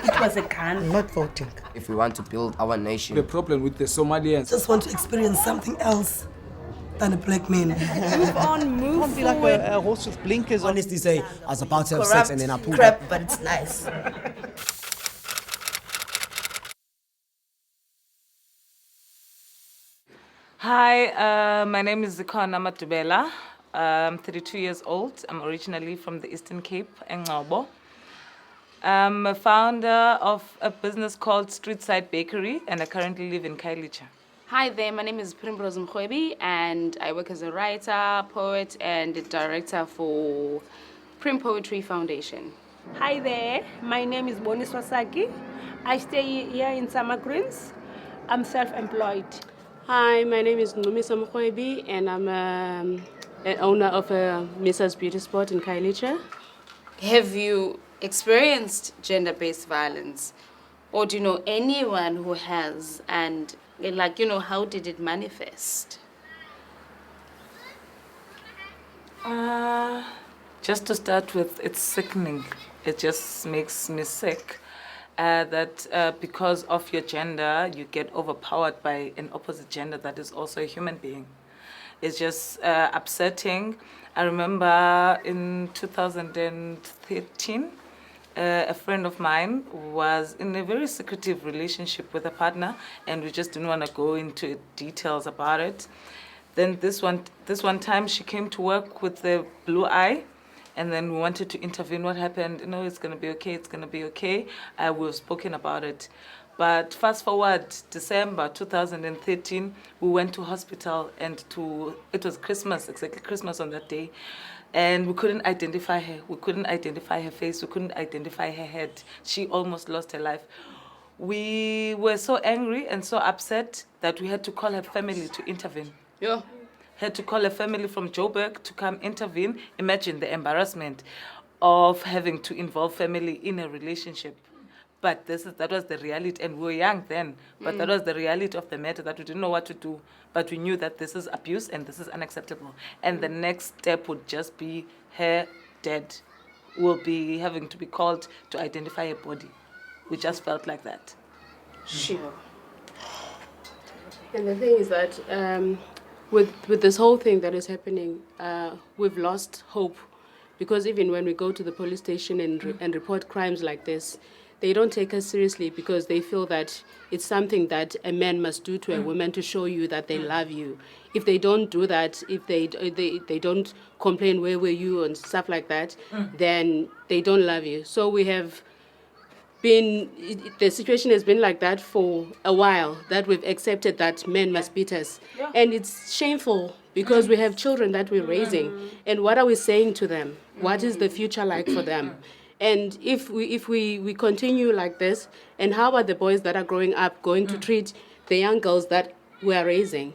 It was a gun. I'm not voting. If we want to build our nation. The problem with the Somalians. Just want to experience something else than a black man. Move on, move Can't be like forward. a horse with blinkers on. Honestly say, I was about to have sex Corrupt and then I pulled crap, up. but it's nice. Hi, my name is Zikona Matubela. I'm 32 years old. I'm originally from the Eastern Cape, Engcobo. I'm a founder of a business called Streetside Bakery, and I currently live in Khayelitsha. Hi there, my name is Primrose Mkhwebi, and I work as a writer, poet, and director for Prim Poetry Foundation. Hi there, my name is Boni Swasaki. I stay here in Summer Greens. I'm self-employed. Hi, my name is Ngumisa Mkhwebi, and I'm an owner of a Mrs. Beauty Spot in Khayelitsha. Have you experienced gender-based violence? Or do you know anyone who has? And how did it manifest? Just to start with, it's sickening. It just makes me sick that because of your gender, you get overpowered by an opposite gender that is also a human being. It's just upsetting. I remember in 2013, a friend of mine was in a very secretive relationship with a partner, and we just didn't want to go into details about it. Then this one time she came to work with the blue eye, and then we wanted to intervene. What happened? It's going to be okay, it's going to be okay. We've spoken about it. But fast forward, December 2013, we went to hospital, and it was Christmas, exactly Christmas on that day. And we couldn't identify her. We couldn't identify her face. We couldn't identify her head. She almost lost her life. We were so angry and so upset that we had to call her family to intervene. Yeah. Had to call a family from Joburg to come intervene. Imagine the embarrassment of having to involve family in a relationship. But that was the reality, and we were young then, but that was the reality of the matter, that we didn't know what to do. But we knew that this is abuse and this is unacceptable. And the next step would just be her dead. Will be having to be called to identify her body. We just felt like that. Sure. And the thing is that with this whole thing that is happening, we've lost hope, because even when we go to the police station and report crimes like this, they don't take us seriously because they feel that it's something that a man must do to a woman to show you that they love you. If they don't do that, if they don't complain, where were you, and stuff like that, then they don't love you. So we have the situation has been like that for a while, that we've accepted that men must beat us. Yeah. And it's shameful because we have children that we're raising. And what are we saying to them? What is the future like for them? And if we continue like this, and how are the boys that are growing up going to treat the young girls that we are raising?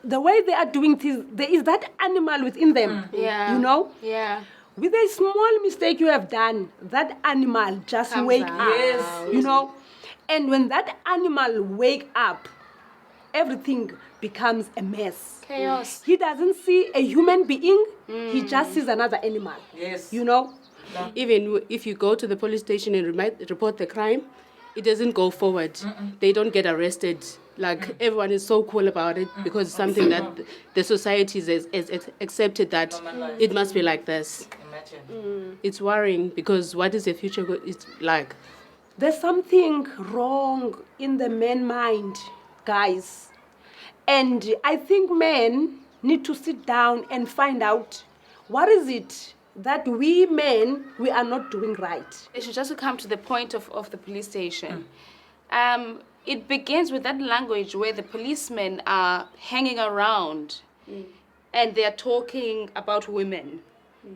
The way they are doing things, there is that animal within them. Yeah. You know? Yeah. With a small mistake you have done, that animal just wake up. Yes. You know? And when that animal wake up, everything becomes a mess. Chaos. He doesn't see a human being, he just sees another animal. Yes. You know? No. Even if you go to the police station and report the crime, it doesn't go forward. They don't get arrested. Like, everyone is so cool about it because it's something that the society is accepted that it must be like this. Imagine. It's worrying because what is the future like? There's something wrong in the man mind, guys. And I think men need to sit down and find out what is it that we men, we are not doing right. It should just come to the point of the police station. It begins with that language where the policemen are hanging around and they're talking about women.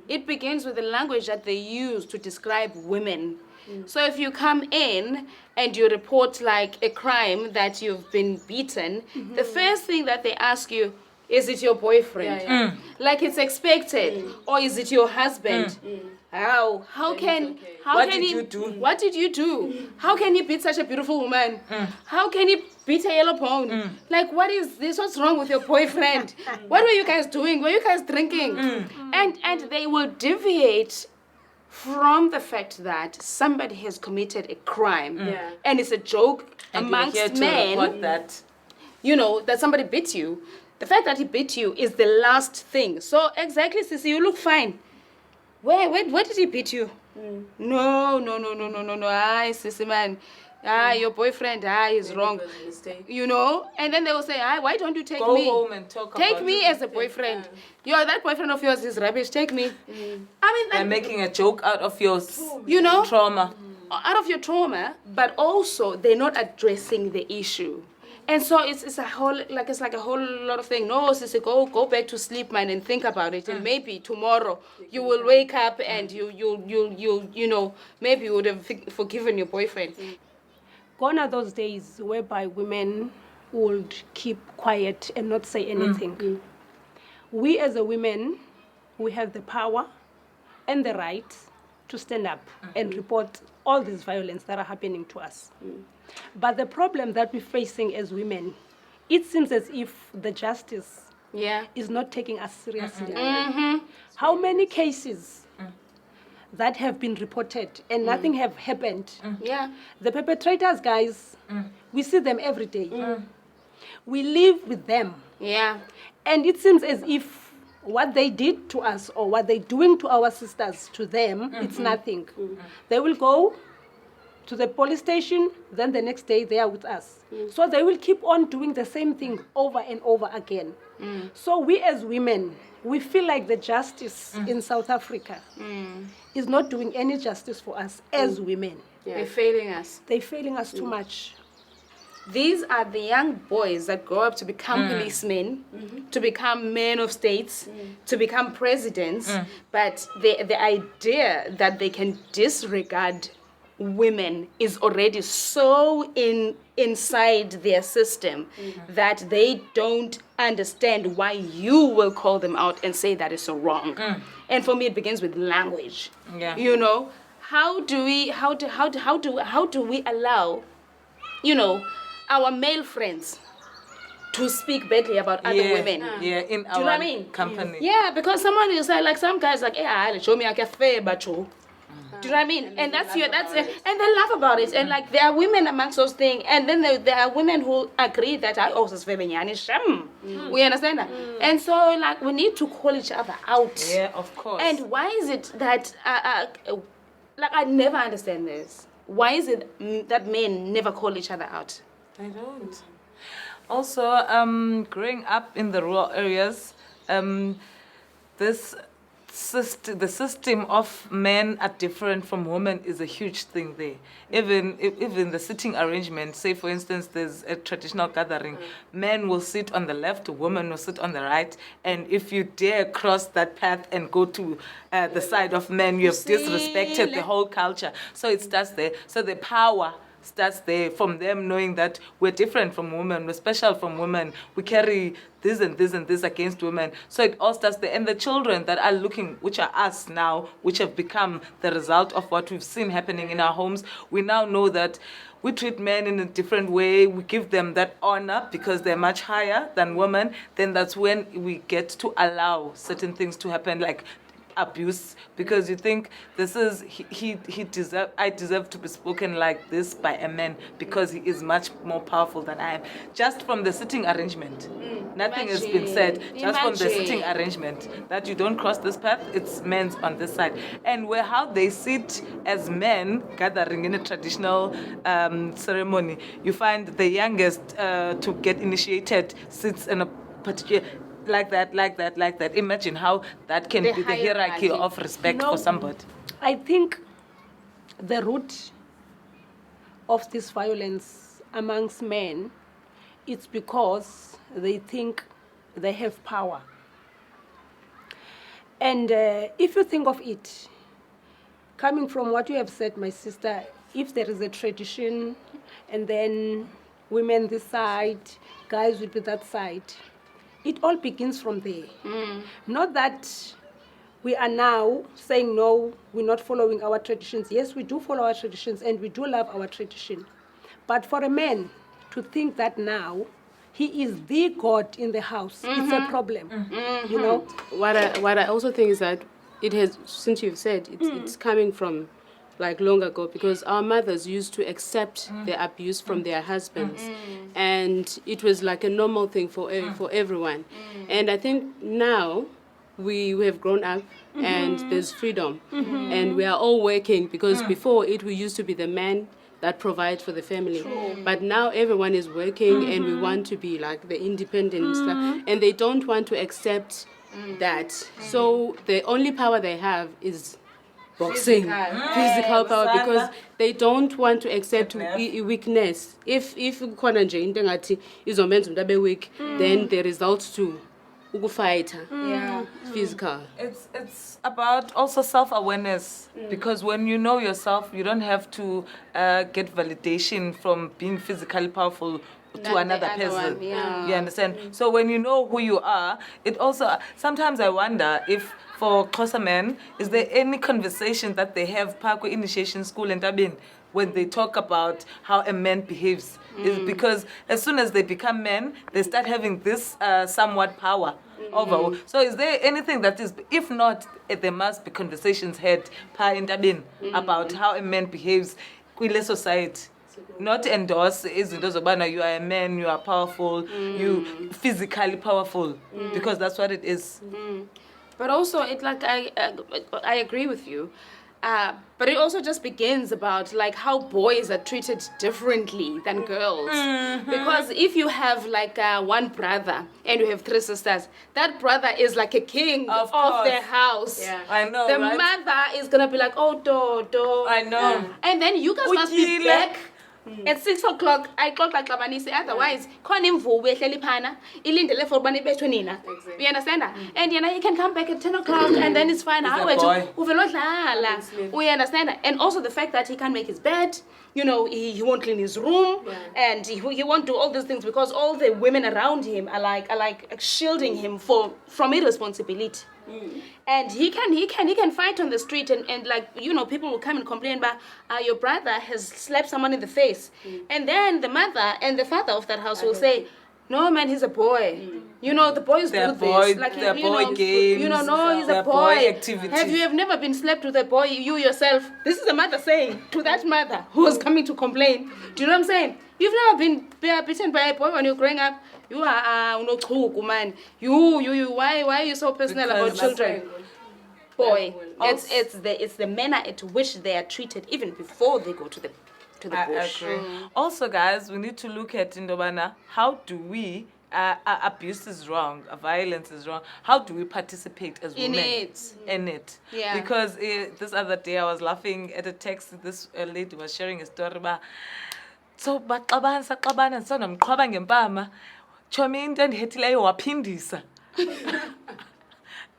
It begins with the language that they use to describe women. So if you come in and you report like a crime that you've been beaten, the first thing that they ask you, is it your boyfriend? Like it's expected. Or is it your husband? What did you do? How can you beat such a beautiful woman? How can you beat a yellow bone? Like, what is this? What's wrong with your boyfriend? What were you guys doing? Were you guys drinking? And they will deviate from the fact that somebody has committed a crime Yeah. and it's a joke And you're here amongst to men, report that. you know, that somebody beat you. The fact that he beat you is the last thing. So exactly, Sissy, you look fine. Where did he beat you? No. Aye, Sissy man. Your boyfriend, he's wrong. It was a mistake. You know? And then they will say, why don't you take Go me? home and talk Take about me it. as a boyfriend. That boyfriend of yours is rubbish. Take me. I mean, They're making a joke out of your you know, trauma. out of your trauma, but also they're not addressing the issue. And so it's like a whole lot of things. No, Sissy, go back to sleep, man, and think about it. And maybe tomorrow you will wake up and you know, maybe you would have forgiven your boyfriend. Gone are those days whereby women would keep quiet and not say anything. We as a women, we have the power and the right to stand up and report all this violence that are happening to us. But the problem that we're facing as women, it seems as if the justice is not taking us seriously. How many cases that have been reported and nothing have happened? Yeah. The perpetrators, guys, we see them every day. We live with them. Yeah. And it seems as if what they did to us or what they're doing to our sisters, to them, it's nothing. They will go to the police station, then the next day they are with us. So they will keep on doing the same thing over and over again. So we as women, we feel like the justice in South Africa is not doing any justice for us as women. They're failing us. They're failing us too much. These are the young boys that grow up to become policemen, to become men of states, to become presidents. But the idea that they can disregard women is already so inside their system that they don't understand why you will call them out and say that is so wrong. And for me, it begins with language. Yeah. You know, how do we allow, you know, our male friends to speak badly about other women? Yeah, in Do you know our what I mean? company. Yeah, because someone is like some guys like, show me a cafe, bacho. Do you know what I mean? And that's it. And they laugh about it. And like there are women amongst those things, and then there are women who agree that I also we understand that. And so like we need to call each other out. Yeah, of course. And why is it that like I never understand this? Why is it that men never call each other out? I don't. Also, growing up in the rural areas, the system of men are different from women is a huge thing there. Even the sitting arrangement, say for instance there's a traditional gathering, men will sit on the left, women will sit on the right, and if you dare cross that path and go to the side of men, you have disrespected the whole culture. So it starts there. So the power starts there from them knowing that we're different from women, we're special from women, we carry this and this and this against women. So it all starts there. And the children that are looking, which are us now, which have become the result of what we've seen happening in our homes, we now know that we treat men in a different way. We give them that honor because they're much higher than women. Then that's when we get to allow certain things to happen, like abuse, because you think this is I deserve to be spoken like this by a man because he is much more powerful than I am. Just from the sitting arrangement, nothing has been said. Just from the sitting arrangement that you don't cross this path, it's men's on this side, and where how they sit as men gathering in a traditional ceremony, you find the youngest to get initiated sits in a particular. Like that. Imagine how that can be the hierarchy of respect for somebody. I think the root of this violence amongst men, it's because they think they have power. And if you think of it, coming from what you have said, my sister, if there is a tradition and then women this side, guys will be that side, it all begins from there. Not that we are now saying, no, we're not following our traditions. Yes, we do follow our traditions and we do love our tradition. But for a man to think that now he is the God in the house, it's a problem, you know? What I also think is that it has, since you've said, it's coming from like long ago, because our mothers used to accept the abuse from their husbands, and it was like a normal thing for everyone. And I think now we have grown up and there's freedom, and we are all working, because before it used to be the man that provides for the family. But now everyone is working, and we want to be like the independent stuff, and they don't want to accept that. So the only power they have is boxing, physical power, because they don't want to accept weakness. If khona nje into engathi izomenza umuntu abe weak, then the results to ukufighter, physical. It's about also self-awareness, because when you know yourself, you don't have to get validation from being physically powerful to another person. You understand? So when you know who you are, it also, sometimes I wonder if for Xhosa men, is there any conversation that they have Pakwe initiation school and Tabin when they talk about how a man behaves? Is because as soon as they become men, they start having this somewhat power over. So is there anything that is, if not, there must be conversations had pa in Tabin about how a man behaves in society? Not endorse izinto zobana you are a man, you are powerful, you physically powerful, because that's what it is. But also, it like I agree with you, but it also just begins about like how boys are treated differently than girls. Because if you have like one brother and you have 3 sisters, that brother is like a king of their house. Yeah. I know, the right? mother is gonna be like, oh, do. I know. And then you guys must be back. At 6 o'clock, I clock like Labanisi. Otherwise, you understand that? And you know, he can come back at 10 o'clock and then it's fine. We understand that? And also the fact that he can't make his bed, you know, he won't clean his room, and he won't do all these things because all the women around him are like shielding him from irresponsibility. And he can fight on the street and like, you know, people will come and complain about your brother has slapped someone in the face. And then the mother and the father of that house will say, no man, he's a boy. You know, the boys do this. Like, they're boy games. You know, no, he's a boy. Have you never been slept with a boy, you yourself? This is the mother saying to that mother who was coming to complain. Do you know what I'm saying? You've never been beaten by a boy when you're growing up. You are no true man. You. Why are you so personal about children? Boy, it's the manner at which they are treated even before they go to the bush. Also, guys, we need to look at Indobana. How do we? Abuse is wrong. Violence is wrong. How do we participate as women in it? Yeah. Because this other day I was laughing at a text. This lady was sharing a story about. So baxabana so namqhwaba ngempama. Chomi into endihetileyo waphindisa.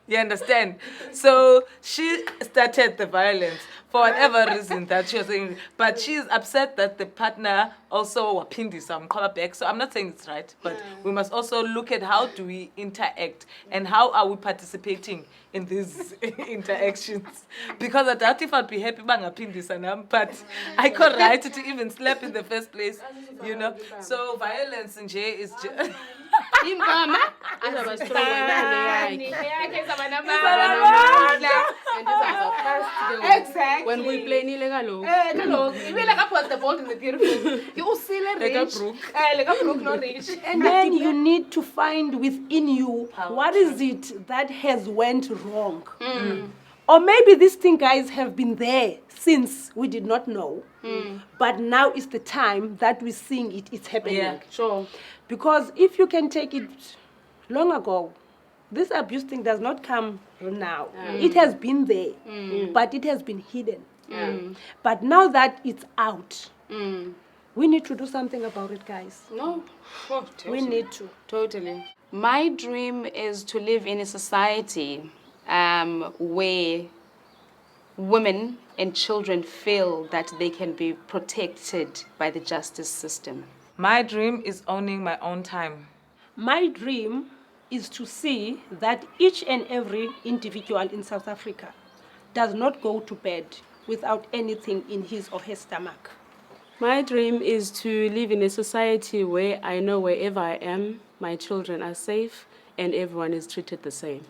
You understand? So she started the violence for whatever reason that she was saying, but she's upset that the partner also wapindisa mqhwaba back. So I'm not saying it's right, but we must also look at how do we interact and how are we participating in these interactions. Because I doubt if I'd be happy bangapindisa nam, but I got right to even slap in the first place, you know. So violence in J is just exactly. When we play Nilengalo. And then you need to find within you what is it that has went wrong. Or maybe these thing guys have been there since we did not know. But now is the time that we're seeing it's happening. Yeah, sure. Because if you can take it long ago, this abuse thing does not come now. It has been there, but it has been hidden. But now that it's out, we need to do something about it, guys. No, totally. We need to. Totally. My dream is to live in a society where women and children feel that they can be protected by the justice system. My dream is owning my own time. My dream is to see that each and every individual in South Africa does not go to bed without anything in his or her stomach. My dream is to live in a society where I know wherever I am, my children are safe and everyone is treated the same.